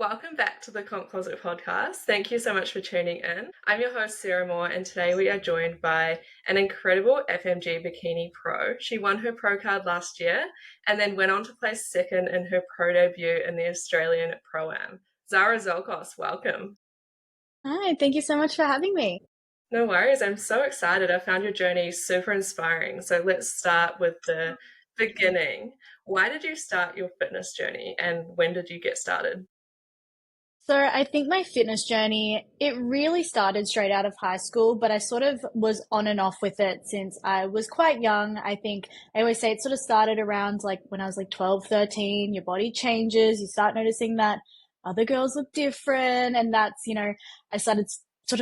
Welcome back to the Comp Closet podcast. Thank you so much for tuning in. I'm your host, Sarah Moore, and today we are joined by an incredible FMG Bikini pro. She won her pro card last year and then went on to place second in her pro debut in the Australian Pro-Am. Zara Zolkos, welcome. Hi, thank you so much for having me. No worries. I'm so excited. I found your journey super inspiring. So let's start with the beginning. Why did you start your fitness journey and when did you get started? So I think my fitness journey, it really started straight out of high school, but I sort of was on and off with it since I was quite young. I think I always say it sort of started around like when I was like 12, 13, your body changes, you start noticing that other girls look different. And I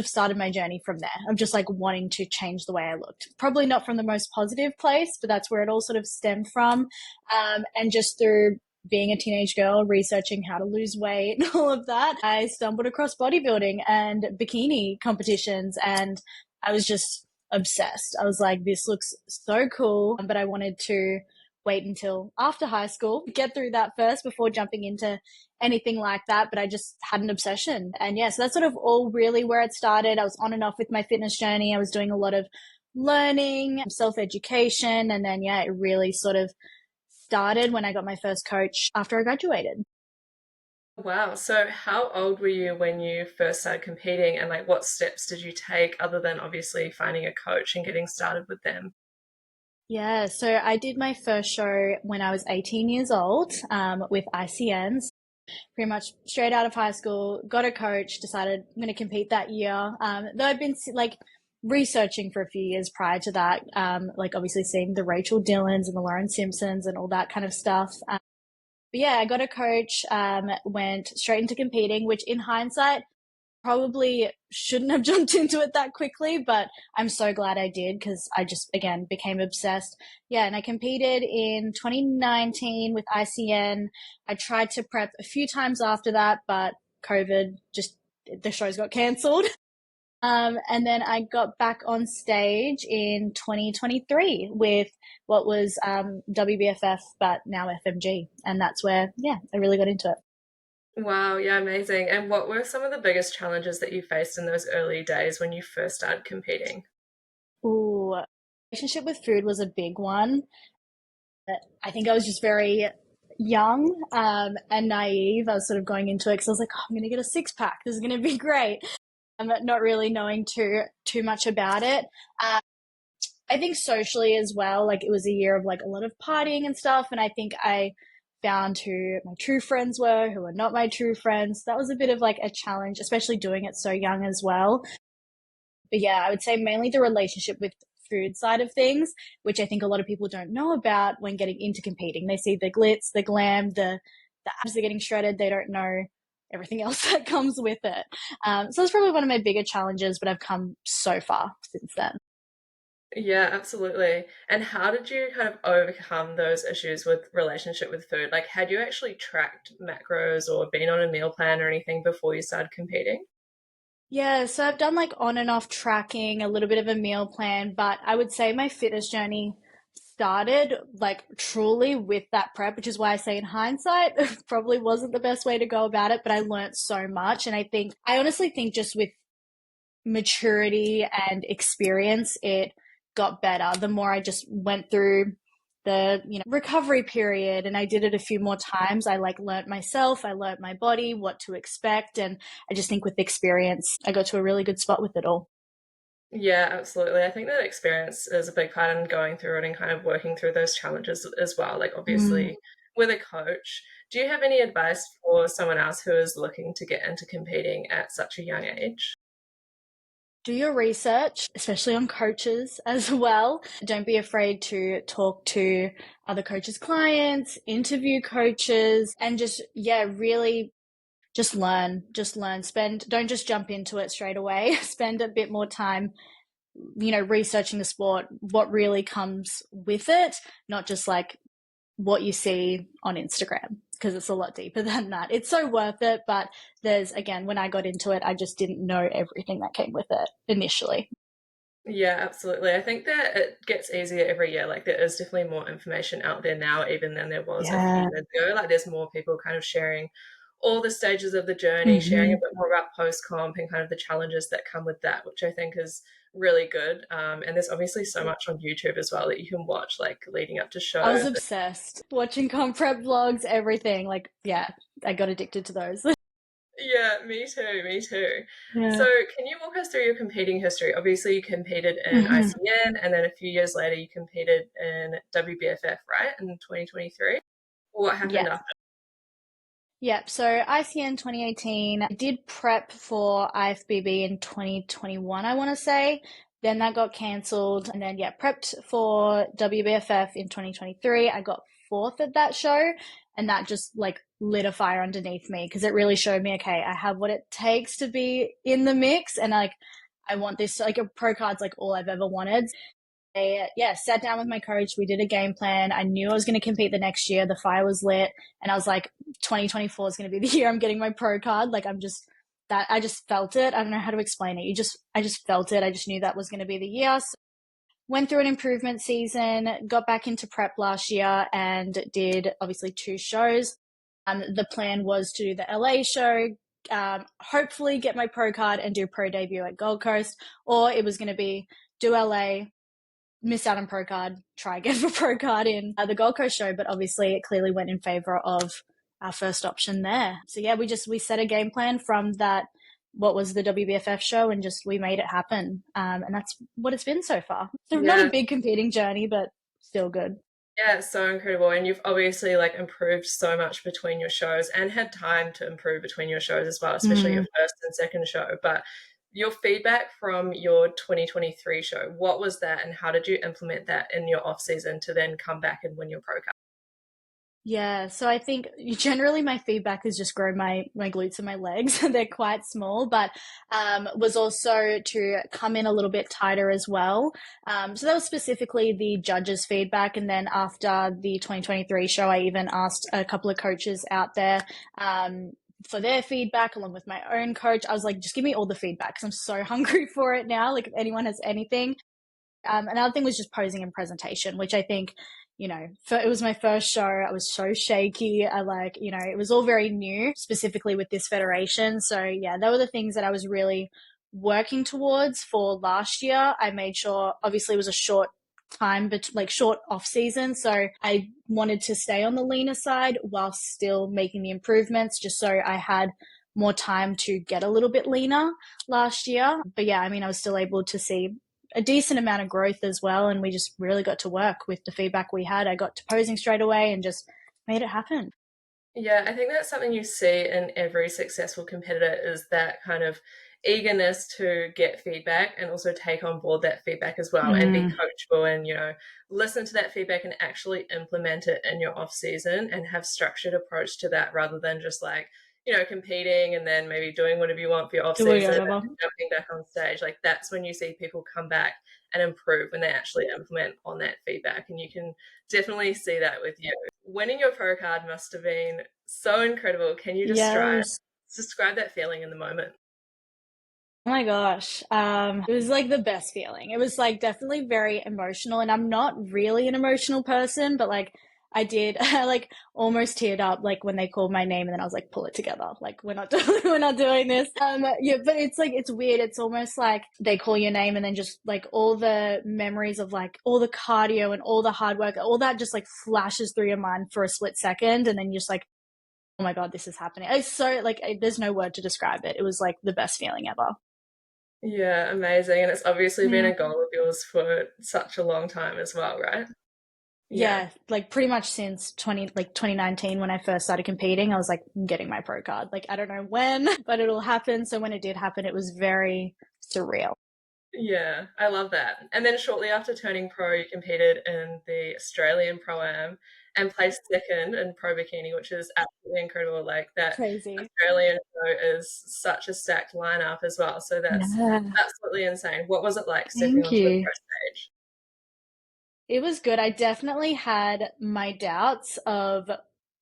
started my journey from there. I'm just like wanting to change the way I looked. Probably not from the most positive place, but that's where it all sort of stemmed from. And just through being a teenage girl, researching how to lose weight and all of that, I stumbled across bodybuilding and bikini competitions, and I was just obsessed. I was like, this looks so cool, but I wanted to wait until after high school, get through that first before jumping into anything like that. But I just had an obsession. And yeah, so that's sort of all really where it started. I was on and off with my fitness journey. I was doing a lot of learning, self education, and then, yeah, it really sort of started when I got my first coach after I graduated. Wow. So how old were you when you first started competing and like what steps did you take other than obviously finding a coach and getting started with them? Yeah, so I did my first show when I was 18 years old with ICNs, pretty much straight out of high school, got a coach, decided I'm going to compete that year. Though I'd been like researching for a few years prior to that, like obviously seeing the Rachel Dillons and the Lauren Simpsons and all that kind of stuff. But yeah, I got a coach, went straight into competing, which in hindsight, probably shouldn't have jumped into it that quickly, but I'm so glad I did because I just, again, became obsessed. Yeah, and I competed in 2019 with ICN. I tried to prep a few times after that, but COVID just, the shows got cancelled. And then I got back on stage in 2023 with what was WBFF, but now FMG. And that's where, yeah, I really got into it. Wow, yeah, amazing. And what were some of the biggest challenges that you faced in those early days when you first started competing? Ooh, relationship with food was a big one. I think I was just very young and naive. I was sort of going into it because I was like, oh, I'm going to get a six pack. This is going to be great. I'm not really knowing too much about it. Uh, I think socially as well, like it was a year of like a lot of partying and stuff. And I think I found who my true friends were, who were not my true friends. That was a bit of like a challenge, especially doing it so young as well. But yeah, I would say mainly the relationship with food side of things, which I think a lot of people don't know about when getting into competing. They see the glitz, the glam, the abs are getting shredded. They don't know everything else that comes with it. So it's probably one of my bigger challenges, but I've come so far since then. Yeah, absolutely. And how did you kind of overcome those issues with relationship with food? Like, had you actually tracked macros or been on a meal plan or anything before you started competing? Yeah, so I've done like on and off tracking, a little bit of a meal plan, but I would say my fitness journey started like truly with that prep, which is why I say in hindsight, it probably wasn't the best way to go about it, but I learned so much. And I honestly think just with maturity and experience, it got better. The more I just went through the recovery period and I did it a few more times, I like learnt myself, I learnt my body, what to expect, and I just think with experience I got to a really good spot with it all. Yeah, absolutely. I think that experience is a big part in going through it and kind of working through those challenges as well. Like, Mm. obviously, with a coach, do you have any advice for someone else who is looking to get into competing at such a young age? Do your research, especially on coaches as well. Don't be afraid to talk to other coaches' clients, interview coaches, and just, yeah, really just learn, don't just jump into it straight away. Spend a bit more time, researching the sport, what really comes with it, not just like what you see on Instagram, because it's a lot deeper than that. It's so worth it, but again, when I got into it, I just didn't know everything that came with it initially. Yeah, absolutely. I think that it gets easier every year. Like, there is definitely more information out there now, even than there was a few Yeah. years ago. Like, there's more people kind of sharing all the stages of the journey, sharing a Hmm. bit more about post comp and kind of the challenges that come with that, which I think is really good. And there's obviously so much on YouTube as well that you can watch, like leading up to I was shows. obsessed watching comp prep vlogs, everything. Like, yeah, I got addicted to those. Yeah, me too, me too. So, Yeah. can you walk us through your competing history? Obviously, you competed in Hmm. ICN, and then a few years later, you competed in WBFF, right, in 2023. What happened Yes. after? Yep. So ICN 2018, I did prep for IFBB in 2021, I want to say. Then that got cancelled. And then, yeah, prepped for WBFF in 2023. I got fourth at that show. And that just like lit a fire underneath me because it really showed me, okay, I have what it takes to be in the mix. And like, I want this, like a pro card's like all I've ever wanted. Yeah, sat down with my coach. We did a game plan. I knew I was going to compete the next year. The fire was lit, and I was like, 2024 is going to be the year I'm getting my pro card. Like, I'm just that I just felt it. I don't know how to explain it. I just felt it. I just knew that was going to be the year. So went through an improvement season, got back into prep last year, and did obviously two shows. The plan was to do the LA show, hopefully get my pro card and do pro debut at Gold Coast, or it was going to be do LA, miss out on pro card, try again for pro card in the Gold Coast show, but obviously it clearly went in favor of our first option there. So yeah, we set a game plan from that, what was the WBFF show, and just we made it happen. And that's what it's been so far. So not a Yeah, big competing journey, but still good. yeah, it's so incredible. And you've obviously like improved so much between your shows and had time to improve between your shows as well, especially your Mm. first and second show. But your feedback from your 2023 show, what was that and how did you implement that in your off season to then come back and win your pro card? Yeah, so I think generally my feedback has just grown my glutes and my legs. They're quite small, but was also to come in a little bit tighter as well. So that was specifically the judges' feedback, and then after the 2023 show, I even asked a couple of coaches out there. For their feedback, along with my own coach, I was like, just give me all the feedback because I'm so hungry for it now. Like, if anyone has anything, another thing was just posing and presentation, which I think, it was my first show. I was so shaky. It was all very new, specifically with this federation. So yeah, they were the things that I was really working towards for last year. I made sure, obviously, it was a short time, but like short off season. So I wanted to stay on the leaner side while still making the improvements, just so I had more time to get a little bit leaner last year. But yeah, I mean, I was still able to see a decent amount of growth as well. And we just really got to work with the feedback we had. I got to posing straight away and just made it happen. Yeah, I think that's something you see in every successful competitor is that kind of eagerness to get feedback and also take on board that feedback as well and be Mm. coachable and, listen to that feedback and actually implement it in your off season and have structured approach to that rather than just like, competing and then maybe doing whatever you want for your off Do season and whatever. jumping back on stage. Like that's when you see people come back and improve when they actually implement on that feedback. And you can definitely see that with you. Winning your pro card must have been so incredible. Can you Yeah, describe that feeling in the moment? oh my gosh. It was like the best feeling. It was like definitely very emotional, and I'm not really an emotional person, but like I did I like almost teared up like when they called my name, and then I was like, pull it together. Like we're not doing we're not doing this. Yeah, but it's like it's weird. It's almost like they call your name and then just like all the memories of like all the cardio and all the hard work, all that just like flashes through your mind for a split second, and then you're just like, oh my God, this is happening. It's so like there's no word to describe it. It was like the best feeling ever. Yeah, amazing. And it's obviously been Yeah. a goal of yours for such a long time as well, right? Yeah. Yeah, like pretty much since 2019 when I first started competing, I was like, I'm getting my pro card. Like I don't know when, but it'll happen. So when it did happen, it was very surreal. Yeah, I love that. And then shortly after turning pro, you competed in the Australian Pro Am and placed second in Pro Bikini, which is absolutely incredible. Like that Crazy. Australian show is such a stacked lineup as well. So that's Yeah. absolutely insane. What was it like stepping Thank onto the you. pro stage? It was good. I definitely had my doubts of,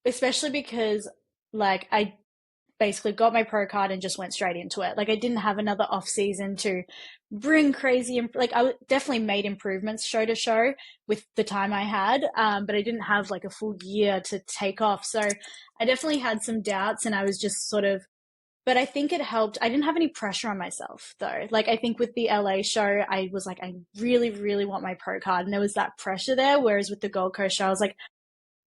especially because like basically got my pro card and just went straight into it. Like I didn't have another off season to bring crazy, like I definitely made improvements show to show with the time I had, but I didn't have like a full year to take off. So I definitely had some doubts, and I was just sort of, but I think it helped. I didn't have any pressure on myself though. Like I think with the LA show, I was like, I really, really want my pro card. And there was that pressure there. Whereas with the Gold Coast show, I was like,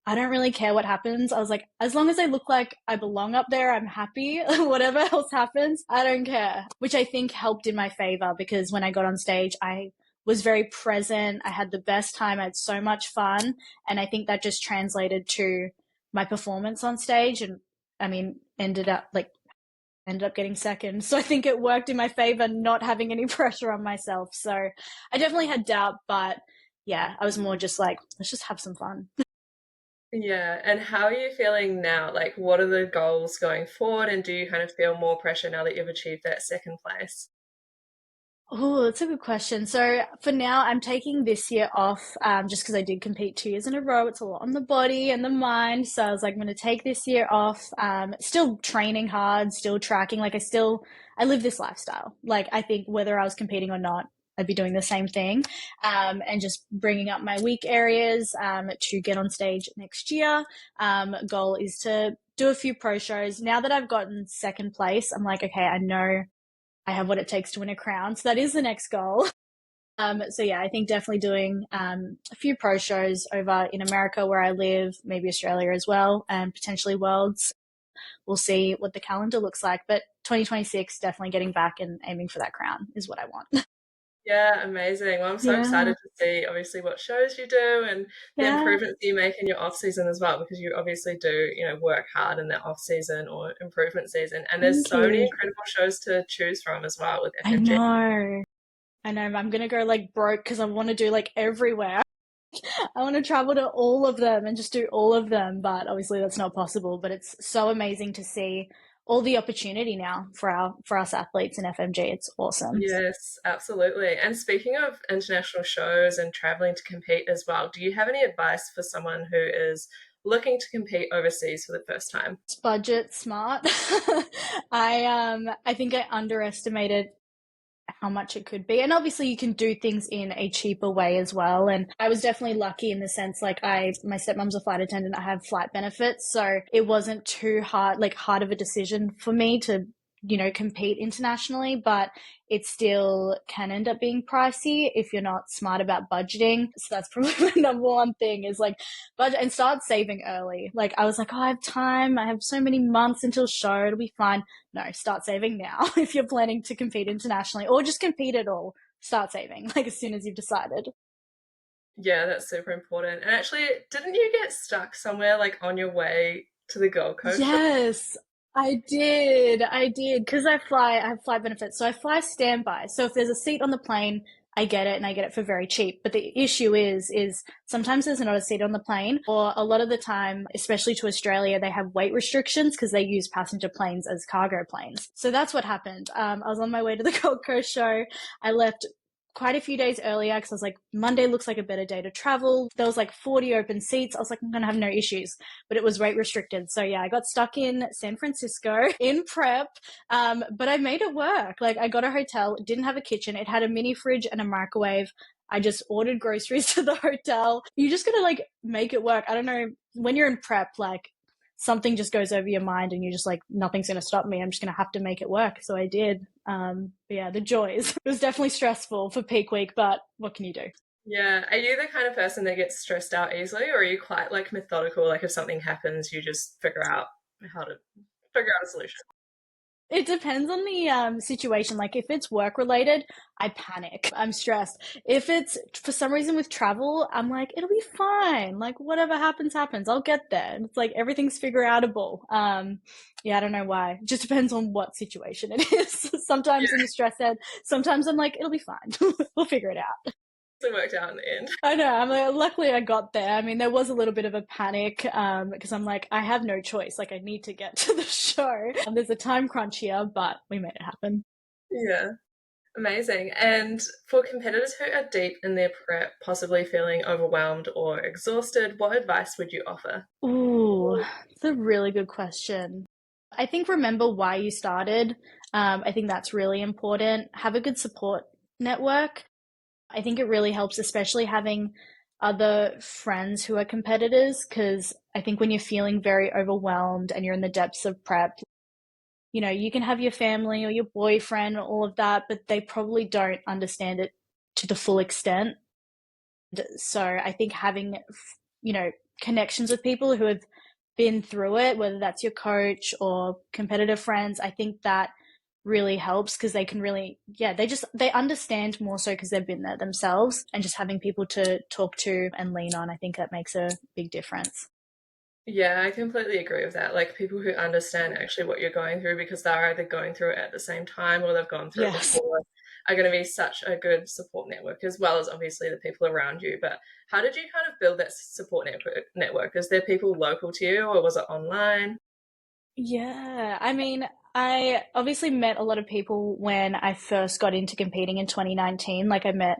I don't really care what happens. I was like, as long as I look like I belong up there, I'm happy. Whatever else happens, I don't care. Which I think helped in my favor, because when I got on stage, I was very present. I had the best time. I had so much fun. And I think that just translated to my performance on stage. And I mean, ended up getting second. So I think it worked in my favor not having any pressure on myself. So I definitely had doubt, but yeah, I was more just like, let's just have some fun. Yeah, and how are you feeling now? Like, what are the goals going forward, and do you kind of feel more pressure now that you've achieved that second place? Oh, that's a good question. So for now, I'm taking this year off, just because I did compete 2 years in a row. It's a lot on the body and the mind. So I was like, I'm going to take this year off. Still training hard, still tracking. I live this lifestyle. Like I think whether I was competing or not, I'd be doing the same thing, and just bringing up my weak areas, to get on stage next year. Goal is to do a few pro shows. Now that I've gotten second place, I'm like, okay, I know I have what it takes to win a crown. So that is the next goal. So yeah, I think definitely doing a few pro shows over in America where I live, maybe Australia as well, and potentially Worlds. We'll see what the calendar looks like. But 2026, definitely getting back and aiming for that crown is what I want. Yeah, amazing. Well, I'm so Yeah, excited to see obviously what shows you do and the yeah. improvements you make in your off season as well, because you obviously do, work hard in that off season or improvement season. And there's Thank so many you. incredible shows to choose from as well with I FMG. know. I know. I'm gonna go like broke because I want to do like everywhere. I want to travel to all of them and just do all of them, but obviously that's not possible. But it's so amazing to see all the opportunity now for us athletes in FMG. It's awesome. Yes, absolutely. And speaking of international shows and traveling to compete as well, do you have any advice for someone who is looking to compete overseas for the first time? It's budget smart. I think I underestimated how much it could be. And obviously you can do things in a cheaper way as well. And I was definitely lucky in the sense like my stepmom's a flight attendant. I have flight benefits. So it wasn't too hard of a decision for me to, compete internationally, but it still can end up being pricey if you're not smart about budgeting. So that's probably my number one thing is like budget and start saving early. Like I was like, oh, I have time. I have so many months until show. It'll be fine. No, start saving now if you're planning to compete internationally or just compete at all. Start saving like as soon as you've decided. Yeah, that's super important. And actually, didn't you get stuck somewhere like on your way to the Gold Coast show? Yes, I did. I did because I have flight benefits. So I fly standby. So if there's a seat on the plane, I get it and I get it for very cheap. But the issue is sometimes there's not a seat on the plane, or a lot of the time, especially to Australia, they have weight restrictions because they use passenger planes as cargo planes. So that's what happened. I was on my way to the Gold Coast show. I left quite a few days earlier because I was like, Monday looks like a better day to travel. There was like 40 open seats. I was like, I'm going to have no issues, but it was rate restricted. So yeah, I got stuck in San Francisco in prep, but I made it work. Like I got a hotel, it didn't have a kitchen. It had a mini fridge and a microwave. I just ordered groceries to the hotel. You just gotta like make it work. I don't know, when you're in prep, like something just goes over your mind and you're just like, nothing's going to stop me. I'm just going to have to make it work. So I did. But yeah, the joys. It was definitely stressful for peak week, but what can you do? Yeah. Are you the kind of person that gets stressed out easily, or are you quite like methodical? Like if something happens, you just figure out how to figure out a solution? It depends on the situation. Like if it's work related, I panic. I'm stressed. If it's for some reason with travel, I'm like, it'll be fine. Like whatever happens, happens. I'll get there. It's like everything's figure outable. Yeah, I don't know why. It just depends on what situation it is. Sometimes in the stress head, sometimes I'm like, it'll be fine. We'll figure it out. It worked out in the end. I know. I'm like, luckily I got there. I mean, there was a little bit of a panic because I'm like, I have no choice. Like, I need to get to the show. There's a time crunch here, but we made it happen. Yeah. Amazing. And for competitors who are deep in their prep, possibly feeling overwhelmed or exhausted, what advice would you offer? Ooh, it's a really good question. I think remember why you started. I think that's really important. Have a good support network. I think it really helps, especially having other friends who are competitors, because I think when you're feeling very overwhelmed and you're in the depths of prep, you can have your family or your boyfriend or all of that, but they probably don't understand it to the full extent. So I think having, you know, connections with people who have been through it, whether that's your coach or competitive friends, I think that really helps because they can really, yeah, they understand more so because they've been there themselves, and just having people to talk to and lean on, I think that makes a big difference. Yeah, I completely agree with that. Like people who understand actually what you're going through because they're either going through it at the same time or they've gone through it Yes. before are going to be such a good support network as well as obviously the people around you. But how did you kind of build that support network? Is there people local to you or was it online? Yeah, I mean, I obviously met a lot of people when I first got into competing in 2019. Like, I met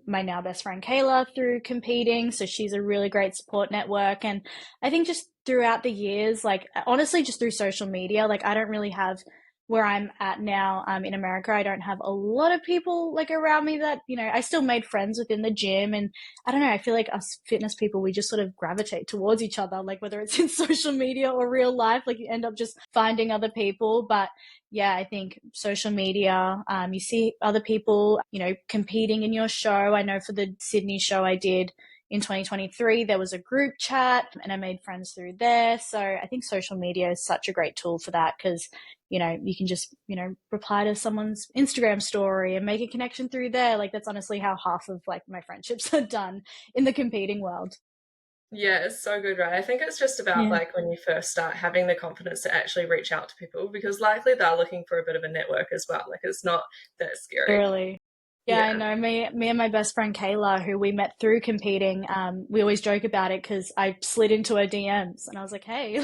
my now best friend Kayla through competing, so she's a really great support network. And I think just throughout the years, like honestly, just through social media, like I don't really have where I'm at now in America. I don't have a lot of people like around me that I still made friends within the gym, and I don't know. I feel like us fitness people, we just sort of gravitate towards each other, like whether it's in social media or real life, like you end up just finding other people. But yeah, I think social media, you see other people, competing in your show. I know for the Sydney show I did in 2023, there was a group chat and I made friends through there. So I think social media is such a great tool for that because you can just, reply to someone's Instagram story and make a connection through there. Like that's honestly how half of like my friendships are done in the competing world. Yeah, it's so good, right? I think it's just about Yeah, like when you first start having the confidence to actually reach out to people because likely they're looking for a bit of a network as well. Like it's not that scary. really. Yeah, I Yeah. know. Me and my best friend Kayla, who we met through competing, we always joke about it because I slid into her DMs and I was like, "Hey,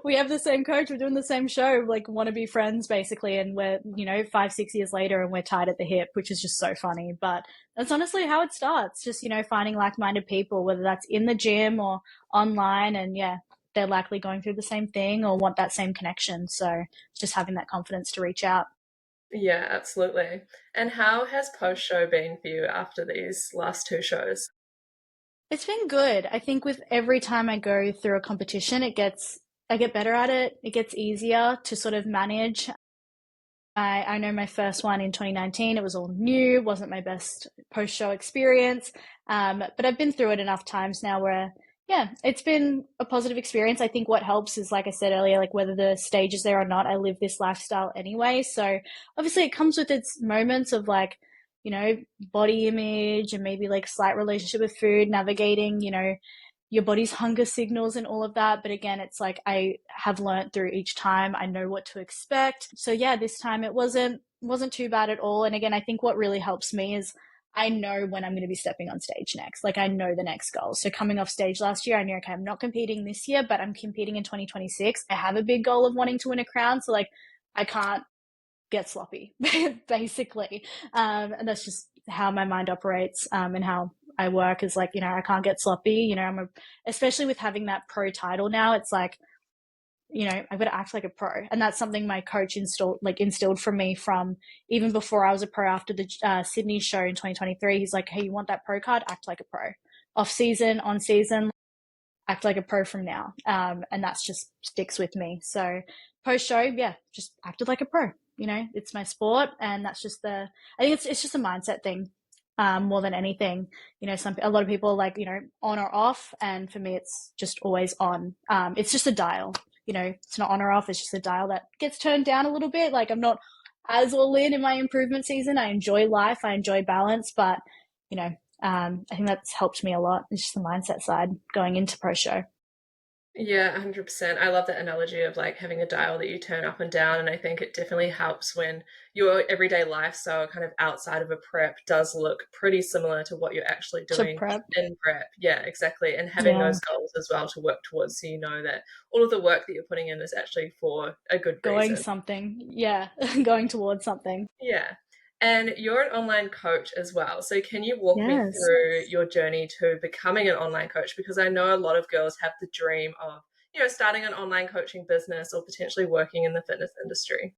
we have the same coach. We're doing the same show. Like, want to be friends, basically." And we're 5 6 years later, and we're tied at the hip, which is just so funny. But that's honestly how it starts. Just finding like-minded people, whether that's in the gym or online, and yeah, they're likely going through the same thing or want that same connection. So just having that confidence to reach out. Yeah, absolutely. And how has post show been for you after these last two shows? It's been good. I think with every time I go through a competition, I get better at it. It gets easier to sort of manage. I know my first one in 2019, it was all new, wasn't my best post show experience. But I've been through it enough times now where, yeah, it's been a positive experience. I think what helps is, like I said earlier, like whether the stage is there or not, I live this lifestyle anyway. So obviously it comes with its moments of like, body image and maybe like slight relationship with food, navigating, your body's hunger signals and all of that. But again, it's like I have learned through each time. I know what to expect. So yeah, this time it wasn't too bad at all. And again, I think what really helps me is I know when I'm going to be stepping on stage next. Like I know the next goal. So coming off stage last year, I knew, okay, I'm not competing this year, but I'm competing in 2026. I have a big goal of wanting to win a crown. So like I can't get sloppy, basically. And that's just how my mind operates, and how I work is like, I can't get sloppy. Especially with having that pro title now, it's like, I've got to act like a pro. And that's something my coach instilled from me from even before I was a pro after the Sydney show in 2023. He's like, hey, you want that pro card? Act like a pro. Off season, on season, act like a pro from now. And that's just sticks with me. So post show, yeah, just acted like a pro. It's my sport, and that's just I think it's just a mindset thing, more than anything. A lot of people are like, on or off, and for me, it's just always on. It's just a dial. It's not on or off. It's just a dial that gets turned down a little bit. Like I'm not as all in my improvement season. I enjoy life. I enjoy balance, but you know, I think that's helped me a lot. It's just the mindset side going into pro show. Yeah, 100%. I love that analogy of like having a dial that you turn up and down. And I think it definitely helps when your everyday lifestyle kind of outside of a prep does look pretty similar to what you're actually To doing prep. in prep. Yeah, exactly. And having Yeah. those goals as well to work towards so you know that all of the work that you're putting in is actually for a good Going reason. something. Yeah. Going towards something. Yeah. And you're an online coach as well. So can you walk me Yes. through your journey to becoming an online coach? Because I know a lot of girls have the dream of, starting an online coaching business or potentially working in the fitness industry?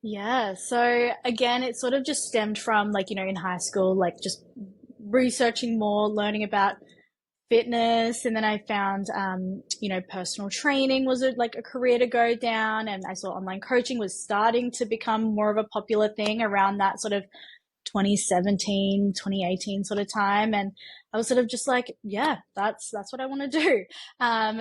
Yeah. So again, it sort of just stemmed from like, in high school, like just researching more, learning about fitness. And then I found, personal training was like a career to go down. And I saw online coaching was starting to become more of a popular thing around that sort of 2017, 2018 sort of time. And I was sort of just like, yeah, that's what I want to do.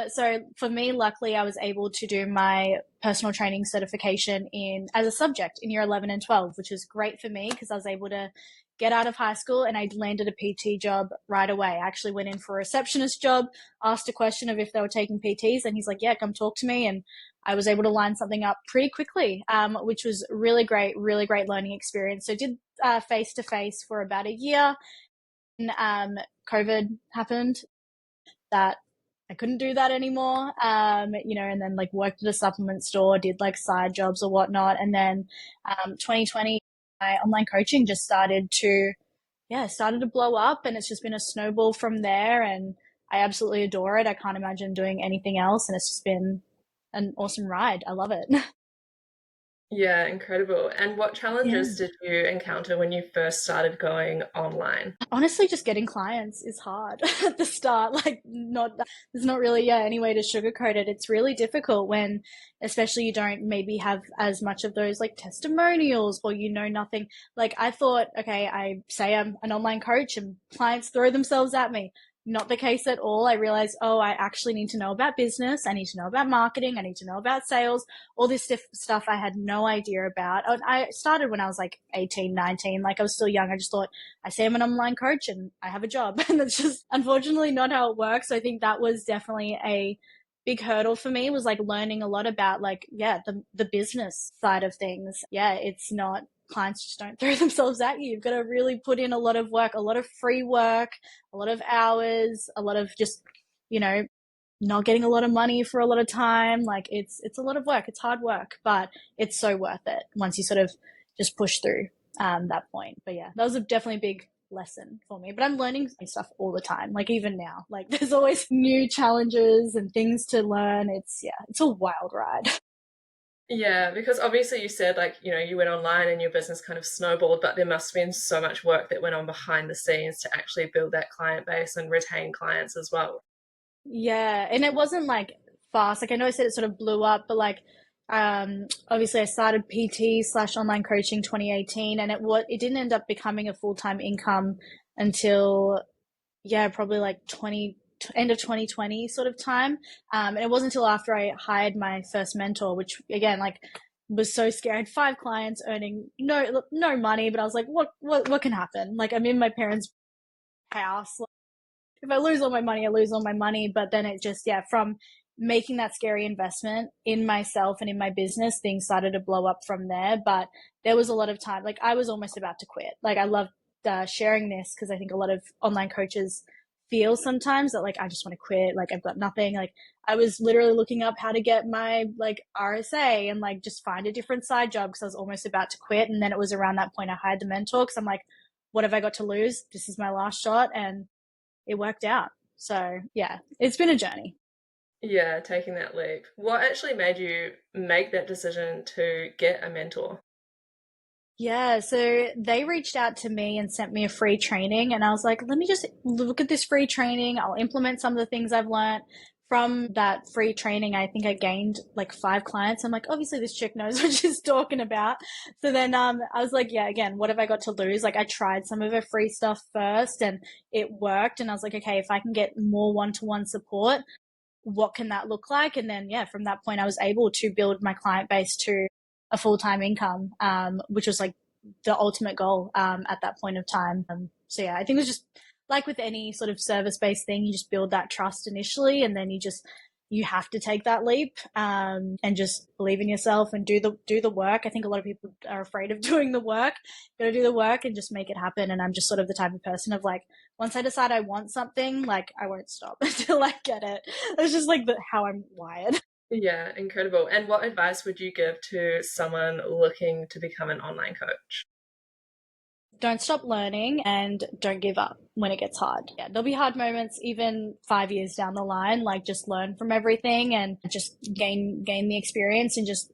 So for me, luckily I was able to do my personal training certification in as a subject in year 11 and 12, which was great for me because I was able to get out of high school and I landed a PT job right away. I actually went in for a receptionist job, asked a question of if they were taking PTs, and he's like, yeah, come talk to me. And I was able to line something up pretty quickly, which was really great learning experience. So I did face to face for about a year. And COVID happened that I couldn't do that anymore. And then like worked at a supplement store, did like side jobs or whatnot. And then 2020, my online coaching just started to blow up, and it's just been a snowball from there. And I absolutely adore it. I can't imagine doing anything else. And it's just been an awesome ride. I love it. Yeah, incredible. And what Yeah. challenges did you encounter when you first started going online? Honestly, just getting clients is hard at the start. Like, there's not really, yeah, any way to sugarcoat it. It's really difficult when, especially, you don't maybe have as much of those like testimonials or nothing. Like, I thought, okay, I say I'm an online coach and clients throw themselves at me. Not the case at all. I realized, oh, I actually need to know about business. I need to know about marketing. I need to know about sales, all this stuff I had no idea about. And I started when I was like 18, 19. Like, I was still young. I just thought, I say I'm an online coach and I have a job. And that's just unfortunately not how it works. So I think that was definitely a big hurdle for me, was like learning a lot about like, yeah, the business side of things. Yeah, it's not, clients just don't throw themselves at you. You've got to really put in a lot of work, a lot of free work, a lot of hours, a lot of just, you know, not getting a lot of money for a lot of time. Like, it's a lot of work. It's hard work, but it's so worth it once you sort of just push through that point. But yeah, that was a definitely big lesson for me. But I'm learning stuff all the time. Like, even now, like there's always new challenges and things to learn. It's a wild ride. Yeah, because obviously you said like, you went online and your business kind of snowballed, but there must have been so much work that went on behind the scenes to actually build that client base and retain clients as well. Yeah, and it wasn't like fast. Like, I know I said it sort of blew up, but like obviously I started PT slash online coaching 2018, and it didn't end up becoming a full time income until, yeah, probably like 20 end of 2020 sort of time. And it wasn't until after I hired my first mentor, which again, like, was so scared. I had 5 clients earning no money, but I was like, what can happen? Like, I'm in my parents' house. If I lose all my money, I lose all my money. But then it just, yeah, from making that scary investment in myself and in my business, things started to blow up from there. But there was a lot of time, like, I was almost about to quit. Like, I love sharing this because I think a lot of online coaches feel sometimes that, like, I just want to quit. Like, I've got nothing. Like, I was literally looking up how to get my like RSA and like just find a different side job because I was almost about to quit. And then it was around that point I hired the mentor because I'm like, what have I got to lose? This is my last shot. And it worked out. So yeah, it's been a journey. Yeah, taking that leap. What actually made you make that decision to get a mentor? Yeah, so they reached out to me and sent me a free training, and I was like, let me just look at this free training. I'll implement some of the things I've learned from that free training. I think I gained like 5 clients. I'm like, obviously this chick knows what she's talking about. So then I was like, yeah, again, what have I got to lose? Like, I tried some of her free stuff first and it worked, and I was like, okay, if I can get more one-to-one support, what can that look like? And then, yeah, from that point, I was able to build my client base to a full time income, which was like the ultimate goal at that point of time. So, yeah, I think it was just like with any sort of service based thing, you just build that trust initially, and then you have to take that leap and just believe in yourself and do the work. I think a lot of people are afraid of doing the work. Got to do the work and just make it happen. And I'm just sort of the type of person of like, once I decide I want something, like, I won't stop until I get it. It's just like how I'm wired. Yeah, incredible. And what advice would you give to someone looking to become an online coach? don't stop learning and don't give up when it gets hard. Yeah, there'll be hard moments even 5 years down the line. Like just learn from everything and just gain the experience and just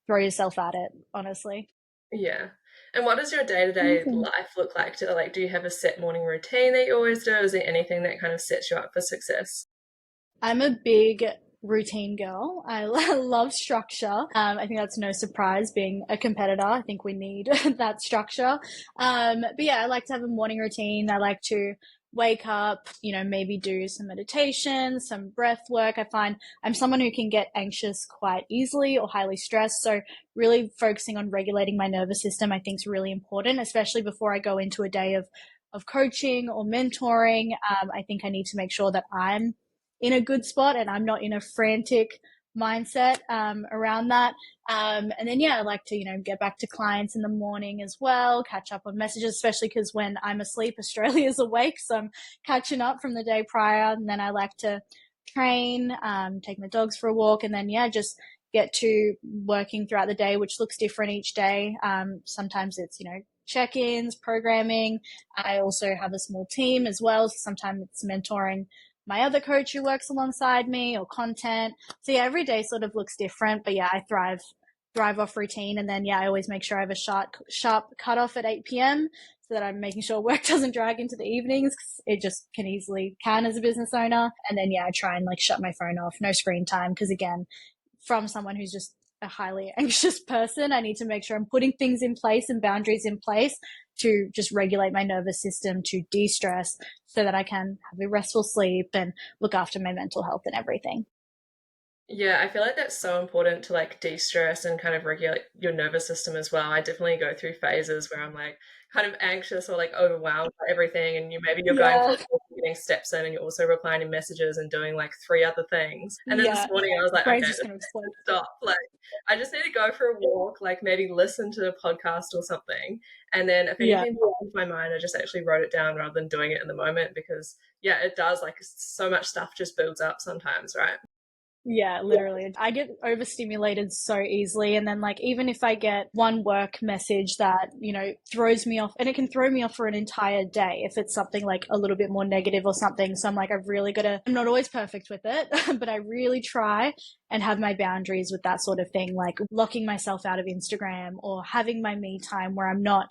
throw yourself at it. Honestly. Yeah. And what does your day-to-day Amazing. life look like? Do you have a set morning routine that you always do? Is there anything that kind of sets you up for success? I'm a big routine girl. I love structure. I think that's no surprise being a competitor. I think we need that structure. But yeah, I like to have a morning routine. I like to wake up, maybe do some meditation, some breath work. I find I'm someone who can get anxious quite easily or highly stressed. So really focusing on regulating my nervous system, I think is really important, especially before I go into a day of coaching or mentoring. I think I need to make sure that I'm in a good spot and I'm not in a frantic mindset around that. And then, yeah, I like to, get back to clients in the morning as well, catch up on messages, especially because when I'm asleep, Australia's awake. So I'm catching up from the day prior. And then I like to train, take my dogs for a walk, and then, yeah, just get to working throughout the day, which looks different each day. Sometimes it's, check ins, programming. I also have a small team as well. So sometimes it's mentoring my other coach who works alongside me or content. So yeah, every day sort of looks different, but yeah, I thrive off routine. And then yeah, I always make sure I have a sharp cutoff at 8 p.m. so that I'm making sure work doesn't drag into the evenings. 'Cause it just can as a business owner. And then yeah, I try and like shut my phone off, no screen time. Because again, from someone who's just a highly anxious person, I need to make sure I'm putting things in place and boundaries in place to just regulate my nervous system to de-stress so that I can have a restful sleep and look after my mental health and everything. Yeah, I feel like that's so important to like de-stress and kind of regulate your nervous system as well. I definitely go through phases where I'm like kind of anxious or like overwhelmed by everything, and you're going for Yeah. a walk, getting steps in, and you're also replying to messages and doing like three other things. And then this Yeah. morning I was like, Brain's okay, just this going to needs explode. to stop. Like, I just need to go for a walk, like maybe listen to a podcast or something. And then if Yeah. anything comes into my mind, I just actually wrote it down rather than doing it in the moment because yeah, it does like so much stuff just builds up sometimes, right? Yeah, literally. I get overstimulated so easily. And then, like, even if I get one work message that, throws me off, and it can throw me off for an entire day if it's something like a little bit more negative or something. So I'm like, I've really got to, I'm not always perfect with it, but I really try and have my boundaries with that sort of thing, like locking myself out of Instagram or having my me time where I'm not,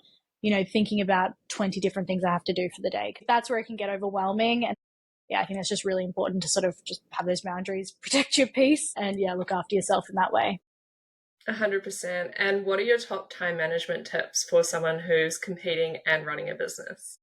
thinking about 20 different things I have to do for the day. That's where it can get overwhelming. And yeah, I think that's just really important to sort of just have those boundaries, protect your peace, and yeah, look after yourself in that way. 100%. And what are your top time management tips for someone who's competing and running a business?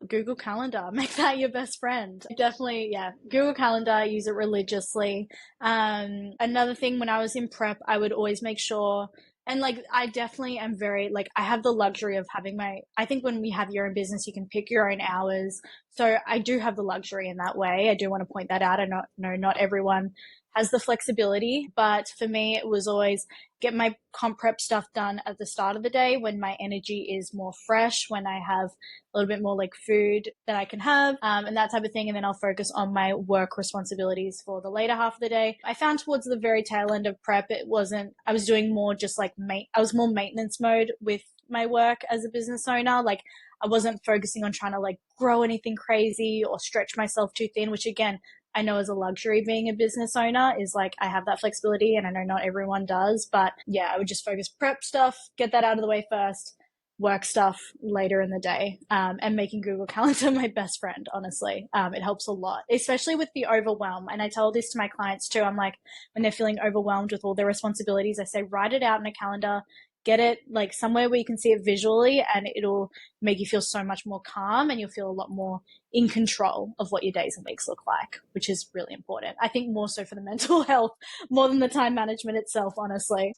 Google Calendar, make that your best friend. Definitely, yeah. Google Calendar, use it religiously. Another thing, when I was in prep, I would always make sure, and like, I definitely am very, like, I have the luxury of having I think when we have your own business, you can pick your own hours. So I do have the luxury in that way. I do want to point that out. I know not everyone has the flexibility, but for me, it was always get my comp prep stuff done at the start of the day when my energy is more fresh, when I have a little bit more like food that I can have, and that type of thing. And then I'll focus on my work responsibilities for the later half of the day. I found towards the very tail end of prep, I was doing more just like, I was more maintenance mode with my work as a business owner. Like I wasn't focusing on trying to like grow anything crazy or stretch myself too thin, which again, I know as a luxury being a business owner is like I have that flexibility and I know not everyone does. But yeah, I would just focus prep stuff, get that out of the way first, work stuff later in the day, and making Google Calendar my best friend, honestly. It helps a lot, especially with the overwhelm. And I tell this to my clients too. I'm like, when they're feeling overwhelmed with all their responsibilities, I say, write it out in a calendar, get it like somewhere where you can see it visually, and it'll make you feel so much more calm and you'll feel a lot more in control of what your days and weeks look like, which is really important. I think more so for the mental health, more than the time management itself, honestly.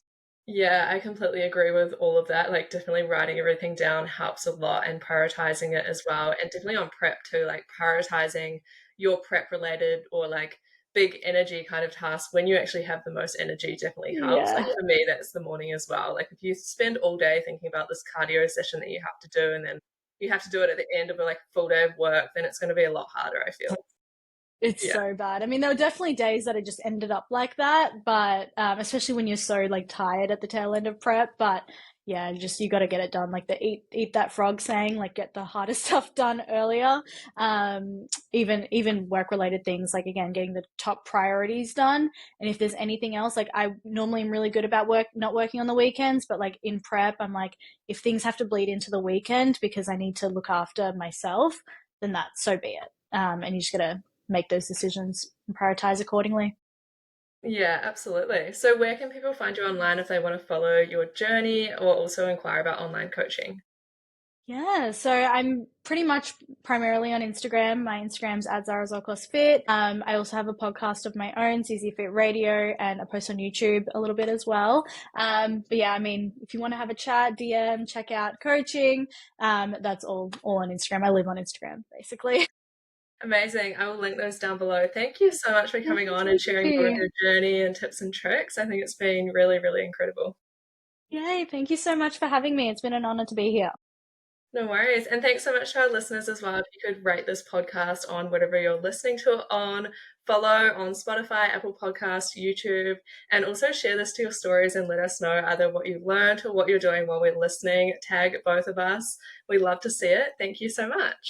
Yeah, I completely agree with all of that. Like, definitely writing everything down helps a lot and prioritizing it as well. And definitely on prep too, like prioritizing your prep related or like big energy kind of tasks when you actually have the most energy definitely helps. Like, Yeah. for me, that's the morning as well. Like, if you spend all day thinking about this cardio session that you have to do and then you have to do it at the end of a like full day of work, then it's going to be a lot harder, I feel. It's Yeah. so bad. I mean, there were definitely days that it just ended up like that, but especially when you're so like tired at the tail end of prep. But yeah, just you got to get it done. Like the eat that frog saying, like get the harder stuff done earlier. Even work related things, like again, getting the top priorities done. And if there's anything else, like I normally am really good about not working on the weekends, but like in prep, I'm like if things have to bleed into the weekend because I need to look after myself, then that's so be it. And you just gotta make those decisions and prioritize accordingly. Yeah, absolutely. So where can people find you online if they want to follow your journey or also inquire about online coaching? Yeah, so I'm pretty much primarily on Instagram. My Instagram's at Zara Zolkos Fit. I also have a podcast of my own, CZ Fit Radio, and I post on YouTube a little bit as well. But yeah, I mean, if you want to have a chat, DM, check out coaching. That's all on Instagram. I live on Instagram, basically. Amazing. I will link those down below. Thank you so much for Yeah, coming on and thank sharing more of you. your journey and tips and tricks. I think it's been really, really incredible. Yay, thank you so much for having me. It's been an honor to be here. No worries. And thanks so much to our listeners as well. If you could rate this podcast on whatever you're listening to it on, follow on Spotify, Apple Podcasts, YouTube, and also share this to your stories and let us know either what you learned or what you're doing while we're listening. Tag both of us. We love to see it. Thank you so much.